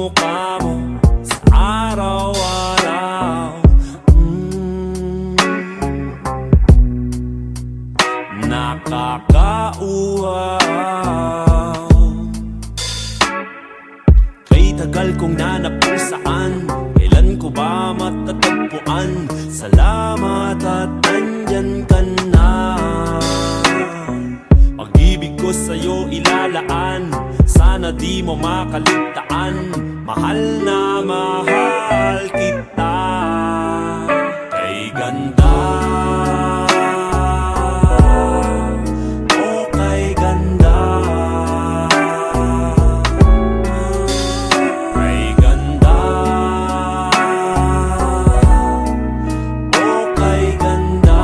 mukha mo sa araw-araw. Nakakauhaw. Kay tagal kong nanap kung saan, kailan ko ba matatagpuan? Salamat at nandyan ka na. Pag-ibig ko sa'yo ilalaan, sana di mo makaligtaan. Mahal na mahal kita. Kay ganda, oh kay ganda, kay ganda, oh kay ganda.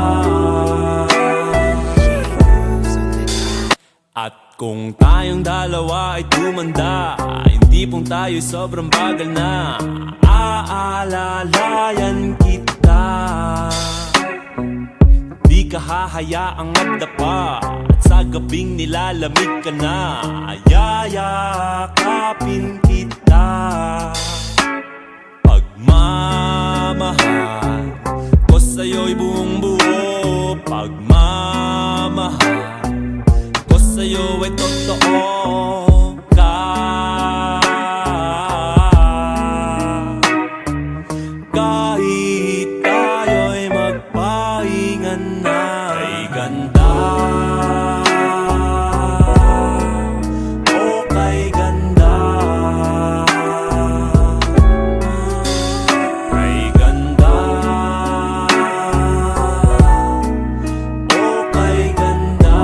At kung tayong dalawa ay tumanda, hindi pong tayo'y sobrang bagal na, aalalayan kita. Di ka hahayaang magdapa, at sa gabing nilalamig ka na, yayakapin kita. Pagmamahal ko sa'yo'y buong buo, pagmamahal ko sa'yo ay totoo ka. Kahit tayo'y magpahinga na. Kay ganda, oh kay ganda, kay ganda, oh kay ganda.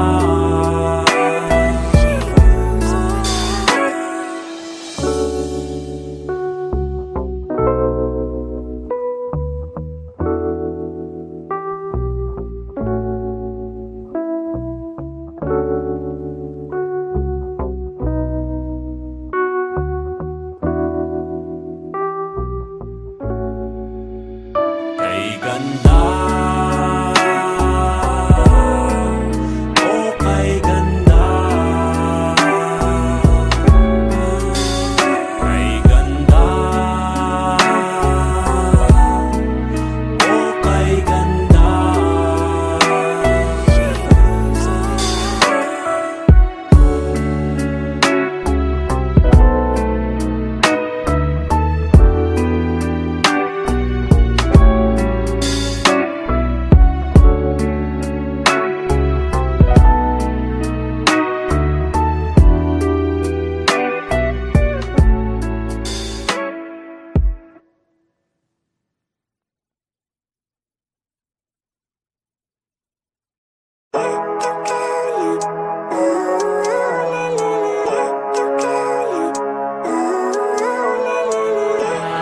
Kay ganda, oh kay ganda, kay ganda, oh kay ganda.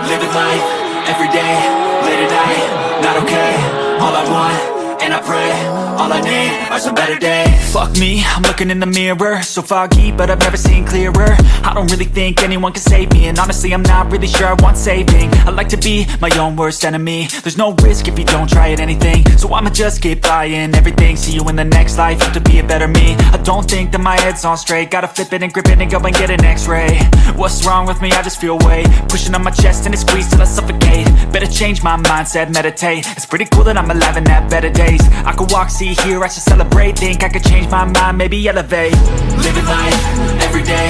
Living life, everyday, late at night, not okay. All I want, and I pray, all I need are some better days. Fuck me, I'm looking in the mirror, so foggy, but I've never seen clearer. I don't really think anyone can save me, and honestly I'm not really sure I want saving. I like to be my own worst enemy. There's no risk if you don't try at anything, so I'ma just keep buying everything. See you in the next life, have to be a better me. I don't think that my head's on straight, gotta flip it and grip it and go and get an x-ray. What's wrong with me? I just feel weight pushing on my chest and it squeezes till I suffocate. Better change my mindset, meditate. It's pretty cool that I'm alive and have better days. I could walk, see, hear, I should celebrate. Think I could change my mind, maybe elevate. Living life, everyday,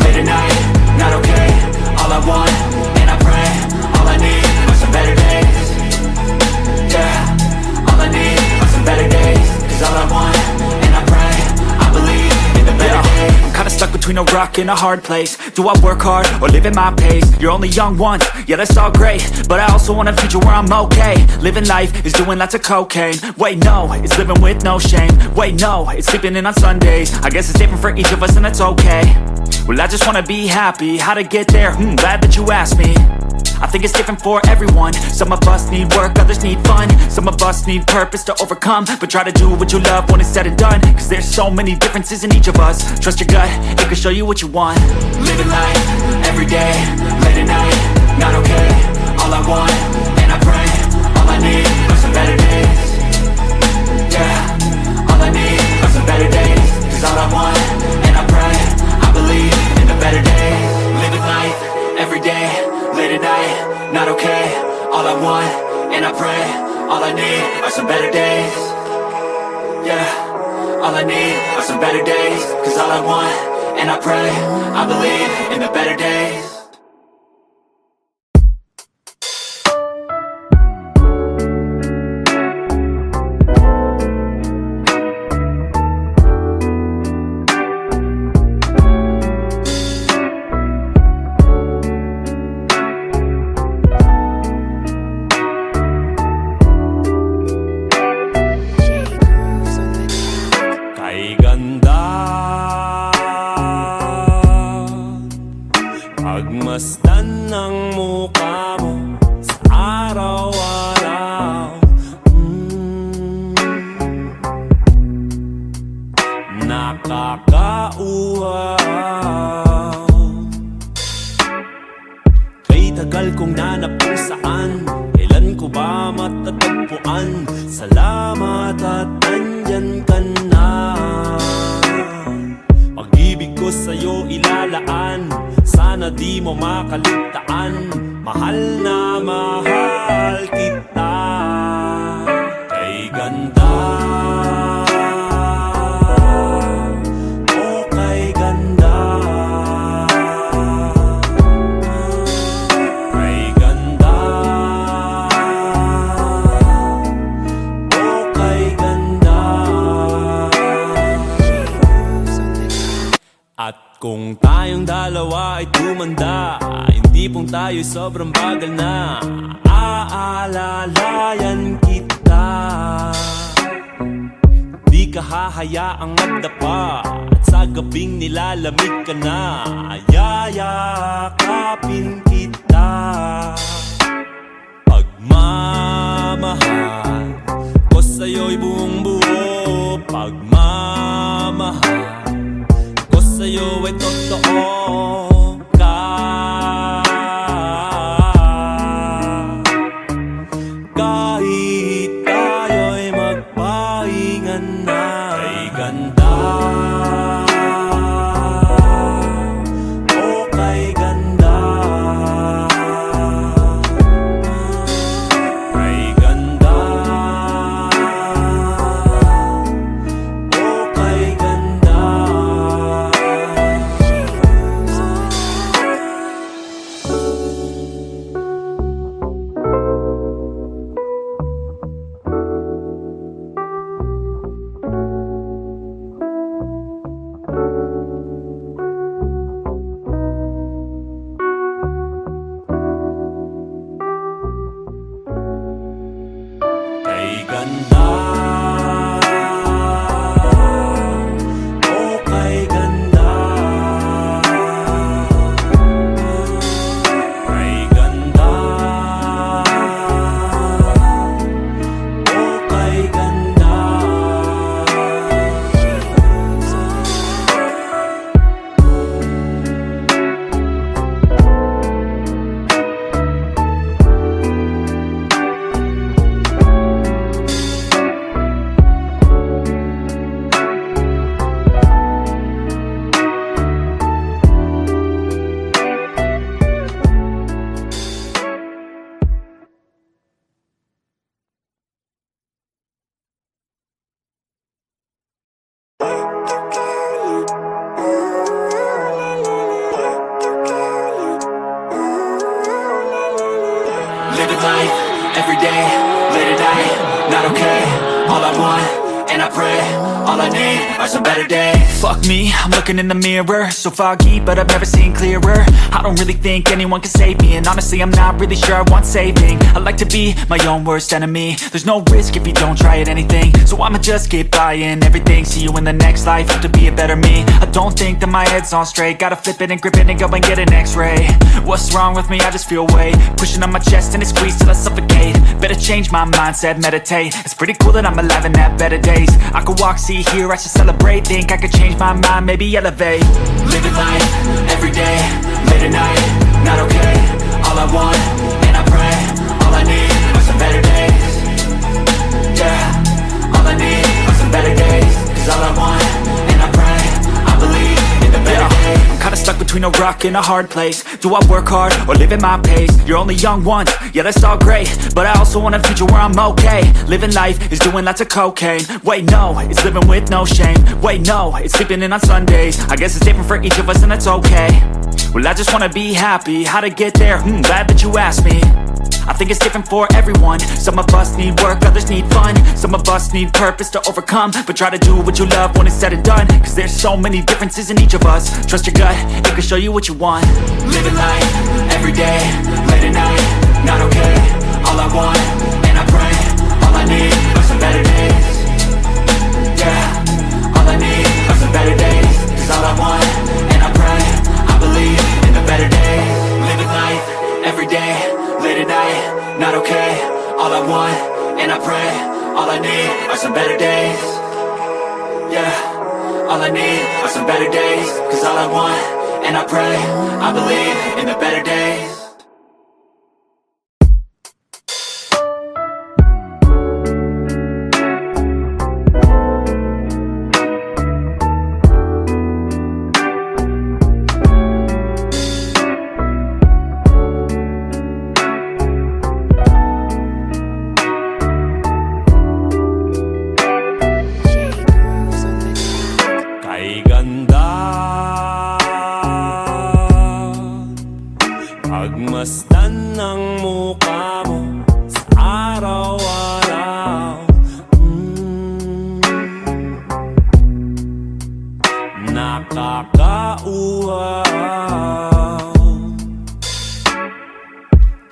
late at night, not okay. All I want, and I pray, all I need are some better days. Yeah, all I need are some better days. Cause all I want, and I pray, I believe in the better days. I'm kinda stuck between a rock and a hard place. Do I work hard or live at my pace? You're only young once, yeah that's all great, but I also want a future where I'm okay. Living life is doing lots of cocaine. Wait no, it's living with no shame. Wait no, it's sleeping in on Sundays. I guess it's different for each of us and that's okay. Well I just wanna be happy, how to get there? Glad that you asked me. I think it's different for everyone. Some of us need work, others need fun. Some of us need purpose to overcome. But try to do what you love when it's said and done. Cause there's so many differences in each of us. Trust your gut, it can show you what you want. Living life, everyday, late at night, not okay. All I want, and I pray, all I need are some better days. Yeah, all I need are some better days. Cause all I want, and I pray, I believe in the better days. Living life, every day, late at night, not okay. All I want, and I pray, all I need are some better days. Yeah, all I need are some better days. Cause all I want, and I pray, I believe in the better days. Kay ganda pagmasdan ng mukha mo sa araw-araw. Nakakauhaw. Kay tagal kong nanap kung saan, kailan ko ba matatagpuan? Salamat at nandyan ka na. Pag-ibig ko sa'yo ilalaan, sana di mo makaligtaan. Mahal na mahal kita. Kay ganda, oh kay ganda. Kay ganda, oh kay ganda. At kung tayong dalawa ay tumanda, hindi pong tayo'y sobrang bagal na, aalalayan kita. Di ka hahayaang magdapa, at sa gabing nilalamig ka na, yayakapin kita. Pagmamahal ko sa'yo'y buong buo. Pagmamahal ko sa'yo ay totoo ka. Kahit tayo'y magpahinga na. Kay ganda, oh kay ganda. Kay ganda, oh kay ganda. Kay ganda, oh kay ganda. Kay ganda, oh kay ganda. Living life, every day, late at night, not okay. All I want, and I pray, all I need are some better days. Fuck me, I'm looking in the mirror, so foggy, but I've never seen clearer. I don't really think anyone can save me, and honestly I'm not really sure I want saving. I like to be my own worst enemy. There's no risk if you don't try at anything, so I'ma just keep buying everything. See you in the next life, have to be a better me. I don't think that my head's on straight, gotta flip it and grip it and go and get an x-ray. What's wrong with me? I just feel weight pushing on my chest and it squeezes till I suffocate. Better change my mindset, meditate. It's pretty cool that I'm alive and have better days. I could walk, see, hear, I should celebrate. Think I could change my mind, maybe elevate. Living life, every day, late at night, not okay. All I want, and I pray, all I need are some better days. Yeah, all I need are some better days. Cause all I want, and I pray, I believe in the better days. I'm kinda stuck between a rock stuck in a hard place. Do I work hard or live at my pace? You're only young once, yeah that's all great, but I also want a future where I'm okay. Living life is doing lots of cocaine. Wait no, it's living with no shame. Wait no, it's sleeping in on Sundays. I guess it's different for each of us and that's okay. Well I just wanna be happy, how to get there? Glad that you asked me. I think it's different for everyone. Some of us need work, others need fun. Some of us need purpose to overcome. But try to do what you love when it's said and done, cause there's so many differences in each of us. Trust your gut, it can show you what you want. Living life, everyday, late at night, not okay. All I want, and I pray, all I need are some better days. Yeah, all I need are some better days. Cause all I want, and I pray, I believe in the better days. Living life, everyday, late at night, not okay. All I want, and I pray, all I need are some better days. Yeah, all I need are some better days. Cause all I want, and I pray, I believe in the better days. Kay ganda pagmasdan ng mukha mo sa araw-araw. Nakakauhaw.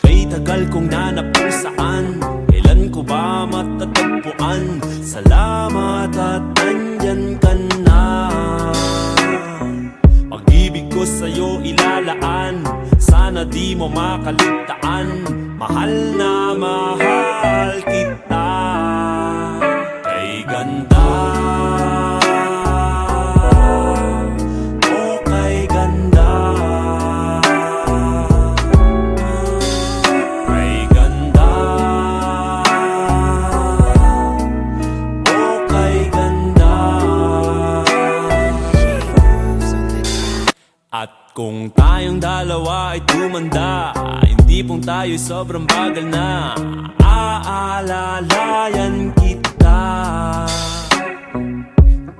Kay tagal kong nanap kung saan, kailan ko ba matatagpuan? Salamat at nandyan ka na. Pag-ibig ko sa'yo ilalaan, sana di mo makaligtaan. Mahal na mahal kita. Kay ganda, oh kay ganda. Kay ganda, oh kay ganda. At kung tayong dalawa ay tumanda, hindi pong tayo'y sobrang bagal na. Aalalayan kita,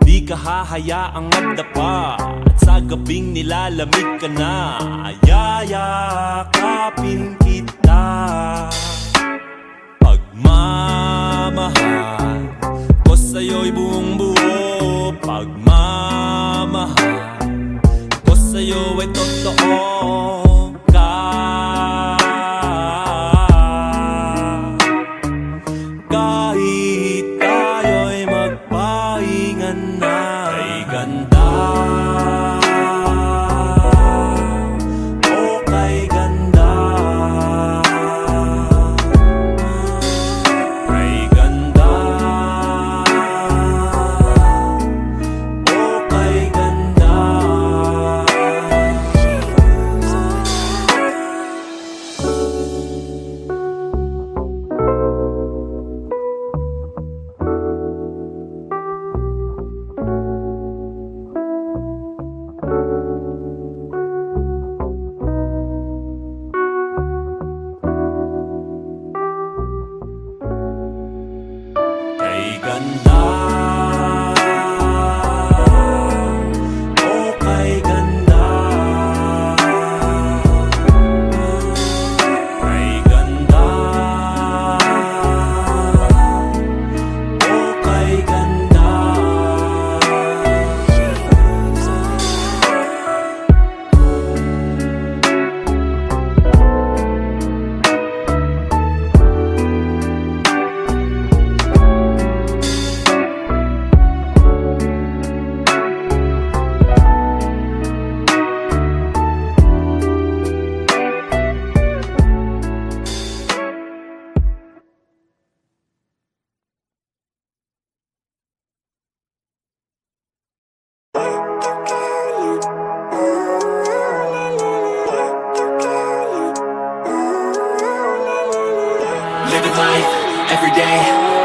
di ka hahayaang magdapa. At sa gabing nilalamig ka na, yayakapin kita. Pagmamahal ko sa'yo'y buong buo. Pagmamahal ko sa'yo ay totoo ka. Kahit tayo'y magpahinga na. Kay ganda, oh kay ganda. Kay ganda, oh kay ganda. Kay ganda, oh kay ganda. Kay ganda, oh kay ganda. Living life, everyday,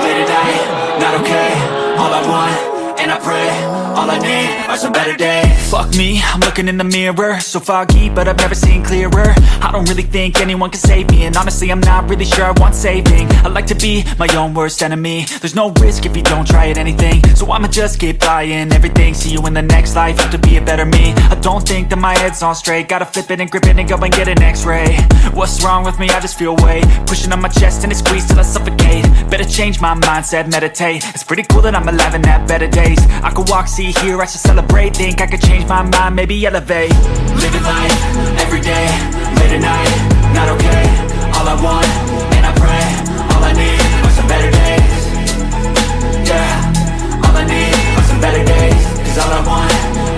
late at night, not okay. All I want, and I pray. All I need are some better days. Fuck me, I'm looking in the mirror, so foggy, but I've never seen clearer. I don't really think anyone can save me, and honestly I'm not really sure I want saving. I like to be my own worst enemy. There's no risk if you don't try at anything, so I'ma just keep buying everything. See you in the next life, have to be a better me. I don't think that my head's on straight, gotta flip it and grip it and go and get an x-ray. What's wrong with me? I just feel weight pushing on my chest and it squeezes till I suffocate. Better change my mindset, meditate. It's pretty cool that I'm alive and have better days. I could walk, see, hear, I should celebrate. Think I could change my mind, maybe elevate. Living life, everyday, late at night, not okay. All I want, and I pray, all I need are some better days. Yeah, all I need are some better days. Cause all I want,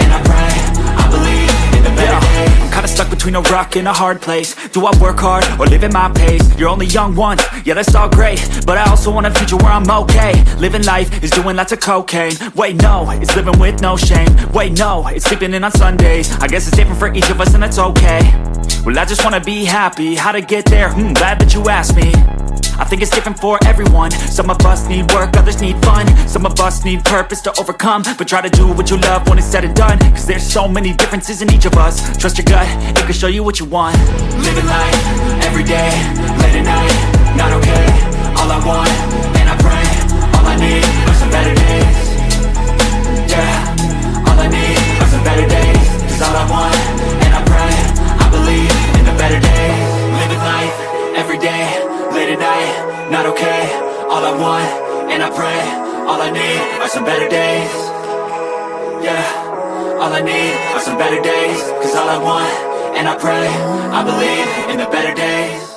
and I pray, I believe in the better days. I'm kinda stuck between a rock and a hard place. Do I work hard or live at my pace? You're only young once, yeah that's all great, but I also want a future where I'm okay. Living life is doing lots of cocaine. Wait no, it's living with no shame. Wait no, it's sleeping in on Sundays. I guess it's different for each of us and that's okay. Well I just wanna be happy, how to get there? Glad that you asked me. I think it's different for everyone. Some of us need work, others need fun. Some of us need purpose to overcome. But try to do what you love when it's said and done, cause there's so many differences in each of us. Trust your gut, it can show you what you want. Living life, everyday, late at night, not okay. All I want, and I pray, all I need are some better days. Yeah, all I need are some better days. Cause all I want, and I pray, I believe in the better days. Living life, everyday, late at night, not okay. All I want, and I pray, all I need are some better days. Yeah, all I need are some better days. Cause all I want, and I pray, I believe in the better days.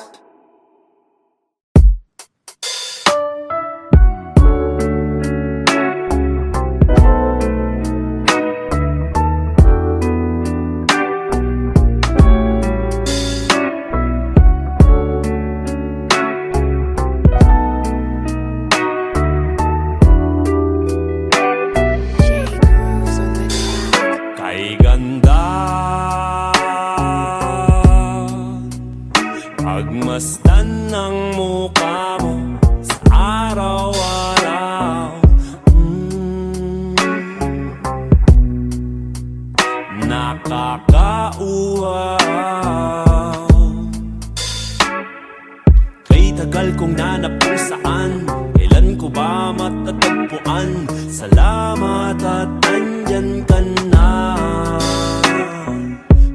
Kay ganda, pagmasdan ng mukha mo sa araw-araw. Nakakauhaw. Kay tagal kong nanap kung saan, kailan ko ba matatagpuan? Salamat at nandyan ka na.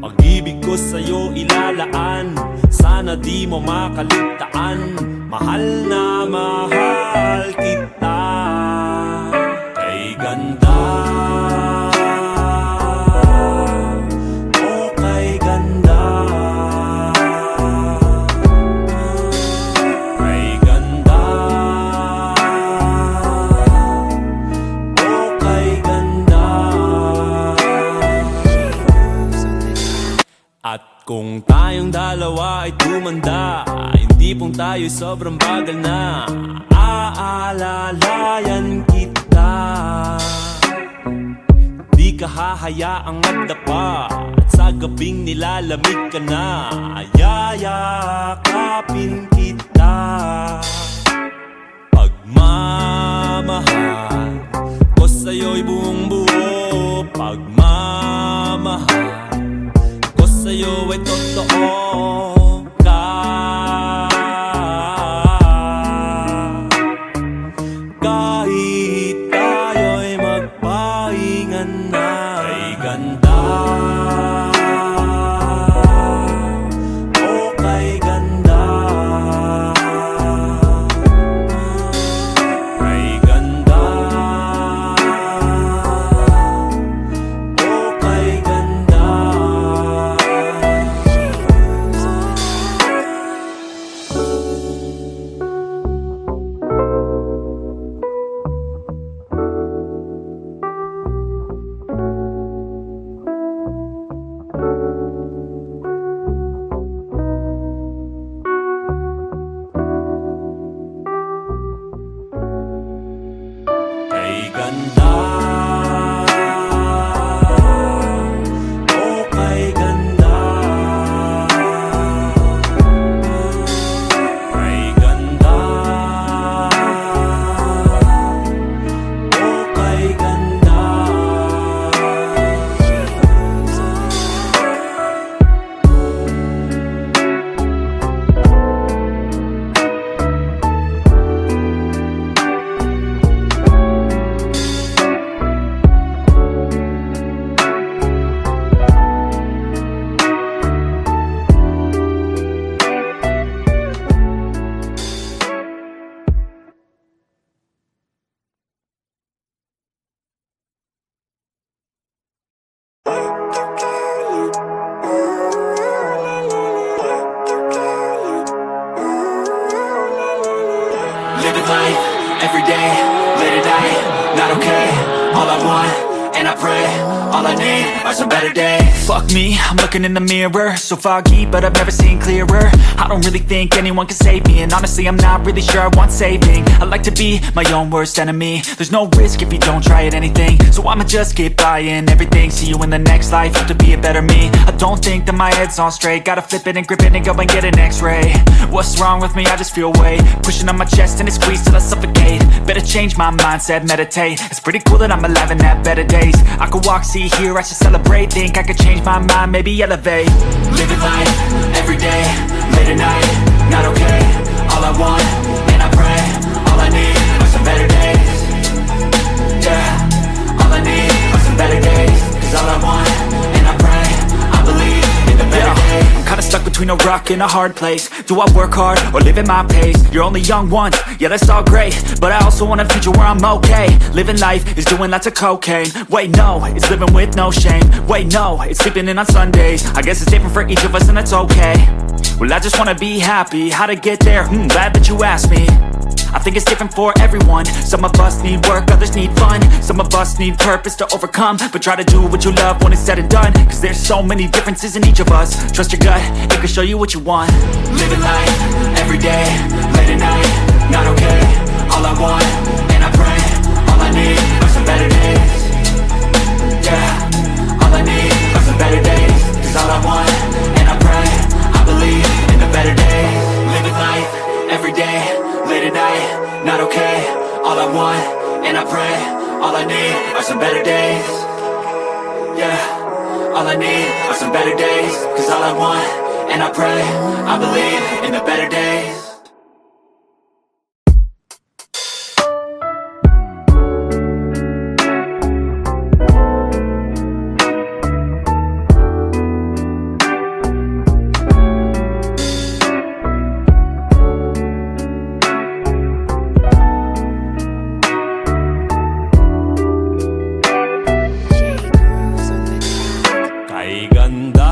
Pag-ibig ko sa'yo ilalaan, sana di mo makaligtaan. Mahal na mahal kita. Kay ganda, oh kay ganda. Kay ganda, oh kay ganda. At kung tayong dalawa ay tumanda, hindi pong tayo'y sobrang bagal na. Aalalayan kita, di ka hahayaang magdapa. At sa gabing nilalamig ka na, yayakapin kita. Pagmamahal ko sa'yo'y buong buo. Pagmamahal ko sa'yo ay totoo ka. Kahit tayo'y magpahinga na. Kay ganda, oh kay ganda. Kay ganda, oh kay ganda. living life, everyday, late at night, not okay. All I want, and I pray, all I need are some better days. Fuck me, I'm looking in the mirror, so foggy, but I've never seen clearer. I don't really think anyone can save me, and honestly I'm not really sure I want saving. I like to be my own worst enemy. There's no risk if you don't try at anything, so I'ma just keep buying everything. See you in the next life, have to be a better me. I don't think that my head's on straight, gotta flip it and grip it and go and get an x-ray. What's wrong with me? I just feel weight pushing on my chest and it squeezes till I suffocate. Better change my mindset, meditate. It's pretty cool that I'm alive and have better days. I could walk, see, hear, I should celebrate. Think I could change my mind, maybe elevate. Living life, everyday, late at night, not okay. All I want, and I pray, all I need are some better days. Yeah, all I need are some better days. Cause all I want, and I pray, I believe in the better days. I'm kinda stuck between a rock and a hard place. Do I work hard or live at my pace? You're only young once, yeah that's all great, but I also want a future where I'm okay. Living life is doing lots of cocaine. Wait no, it's living with no shame. Wait no, it's sleeping in on Sundays. I guess it's different for each of us and that's okay. Well I just wanna be happy, how to get there? Glad that you asked me. I think it's different for everyone. Some of us need work, others need fun. Some of us need purpose to overcome. But try to do what you love when it's said and done. Cause there's so many differences in each of us. Trust your gut, it can show you what you want. Living life, everyday, late at night, not okay. All I want, and I pray, all I need are some better days. Yeah, all I need are some better days. Cause all I want, and I pray, I believe in the better days. Living life, everyday, late at night, not okay. All I want, and I pray, all I need are some better days. Yeah, all I need are some better days. Cause all I want, and I pray, I believe in the better days. Kay ganda,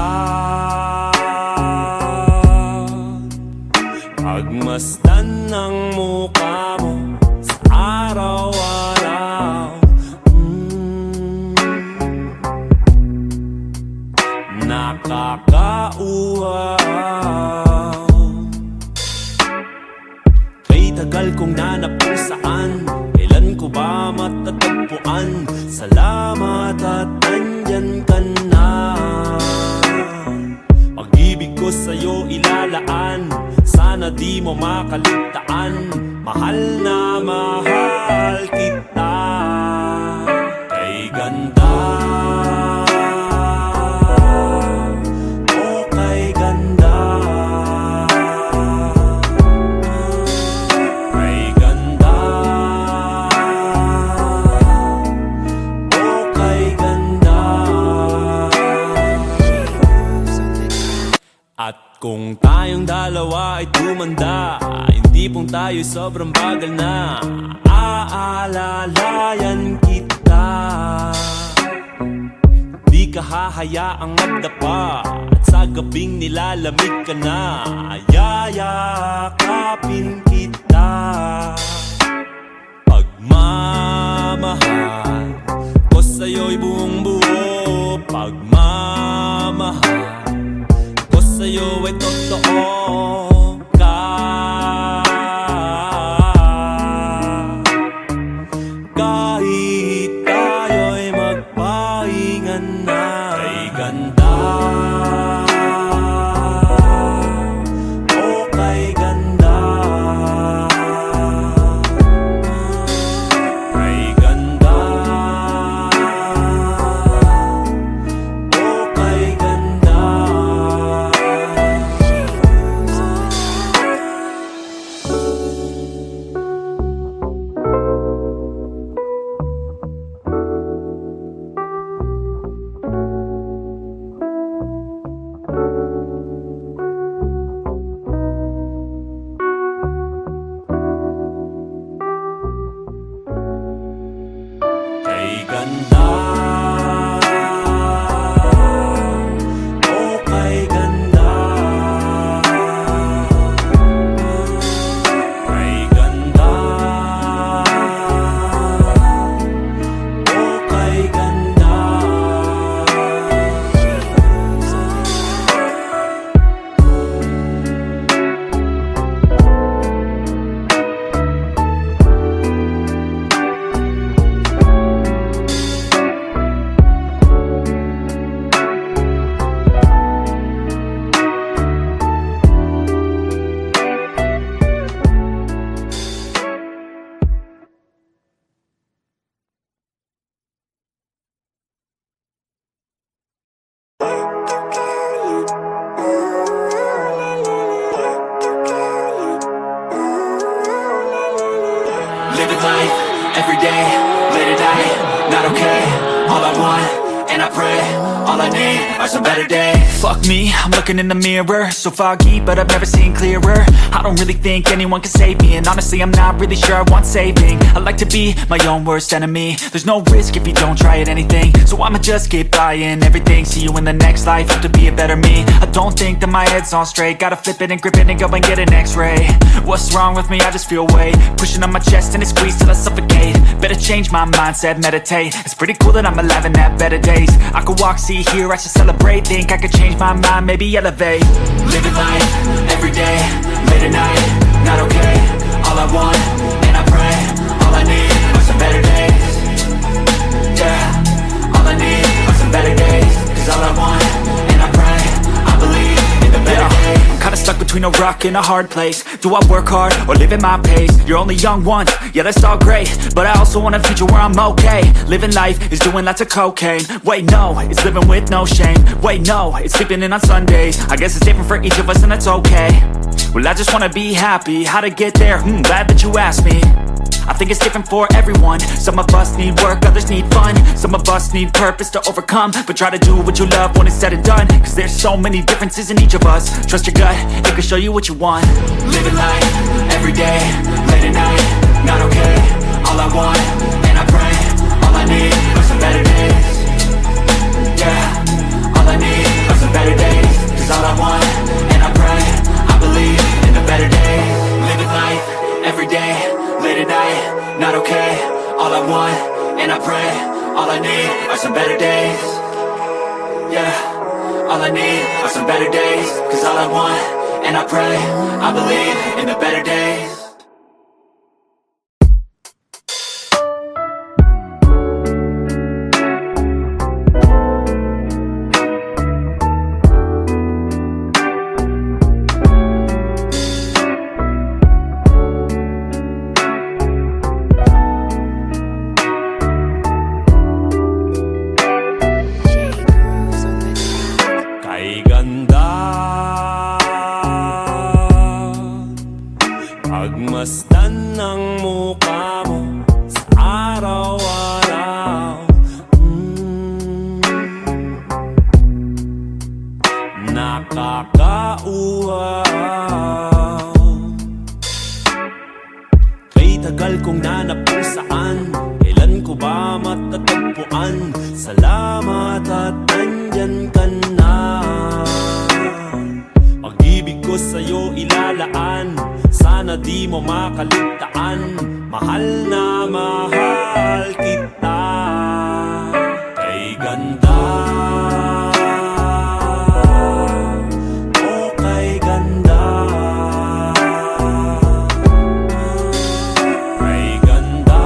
pagmasdan ng mukha mo sa araw-araw. Nakakauhaw. Kay tagal kong nanap kung saan, kailan ko ba matatagpuan? Salamat at nandyan ka na. Pag-ibig ko sa'yo ilalaan, sana di mo makaligtaan. Mahal na mahal kita. Kay ganda, oh kay ganda. Kay ganda, oh kay ganda. At kung tayong dalawa ay tumanda, hindi pong tayo'y sobrang bagal na. Aalalayan kita, di ka hahayaang magdapa. At sa gabing nilalamig ka na, yayakapin kita. Pagmamahal ko sa'yo'y buong buo. Pagmamahal ko sa'yo ay totoo ka. Kahit tayo'y magpahinga na. Kay ganda, oh Living life, everyday, late at night, not okay. All I want, and I pray, all I need are some better days. Fuck me, I'm looking in the mirror, so foggy, but I've never seen clearer. I don't really think anyone can save me, and honestly I'm not really sure I want saving. I like to be my own worst enemy. There's no risk if you don't try at anything, so I'ma just keep buying everything. See you in the next life, hope to be a better me. I don't think that my head's on straight, gotta flip it and grip it and go and get an x-ray. What's wrong with me? I just feel weight pushing on my chest and it squeezes till I suffocate. Better change my mindset, meditate. It's pretty cool that I'm alive and have better days. I could walk, see, hear, I should celebrate. Think I could change my mind, maybe elevate. Living life, everyday, late at night, not okay. All I want, and I pray, all I need are some better days. Yeah, all I need are some better days. Cause all I want, and I pray, I believe in the better days. I'm kinda stuck between a rock and a hard place. Do I work hard or live at my pace? You're only young once, yeah that's all great, but I also want a future where I'm okay. Living life is doing lots of cocaine. Wait no, it's living with no shame. Wait no, it's sleeping in on Sundays. I guess it's different for each of us and that's okay. Well I just wanna be happy, how to get there? Glad that you asked me. I think it's different for everyone. Some of us need work, others need fun. Some of us need purpose to overcome. But try to do what you love when it's said and done. Cause there's so many differences in each of us. Trust your gut, it can show you what you want. Living life, everyday, late at night, not okay. All I want, and I pray, all I need are some better days. Yeah, all I need are some better days. Cause all I want, and I pray, I believe in the better days. Living life, everyday, late at night, not okay. All I want, and I pray, all I need are some better days. Yeah, all I need are some better days. Cause all I want, and I pray, I believe in the better days. Kay ganda pagmasdan ng mukha mo sa araw-araw. Nakakauhaw. Kay tagal kong nanap kung saan, kailan ko ba matatagpuan? Salamat at nandyan ka na. Pag-ibig ko sa'yo ilalaan, sana di mo makaligtaan. Mahal na mahal kita. Kay ganda, oh kay ganda. Kay ganda,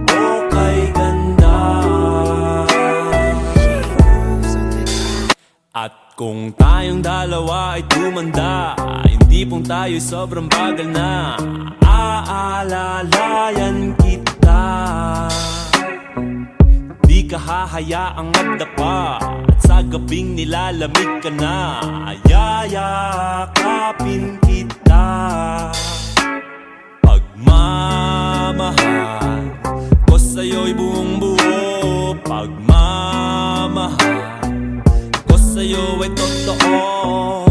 oh kay ganda. At kung tayong dalawa ay tumanda, hindi pong tayo'y sobrang bagal na. Aalalayan kita, di ka hahayaang magdapa. At sa gabing nilalamig ka na, yayakapin kita. Pagmamahal ko sa'yo'y buong buo. Pagmamahal ko sa'yo ay totoo.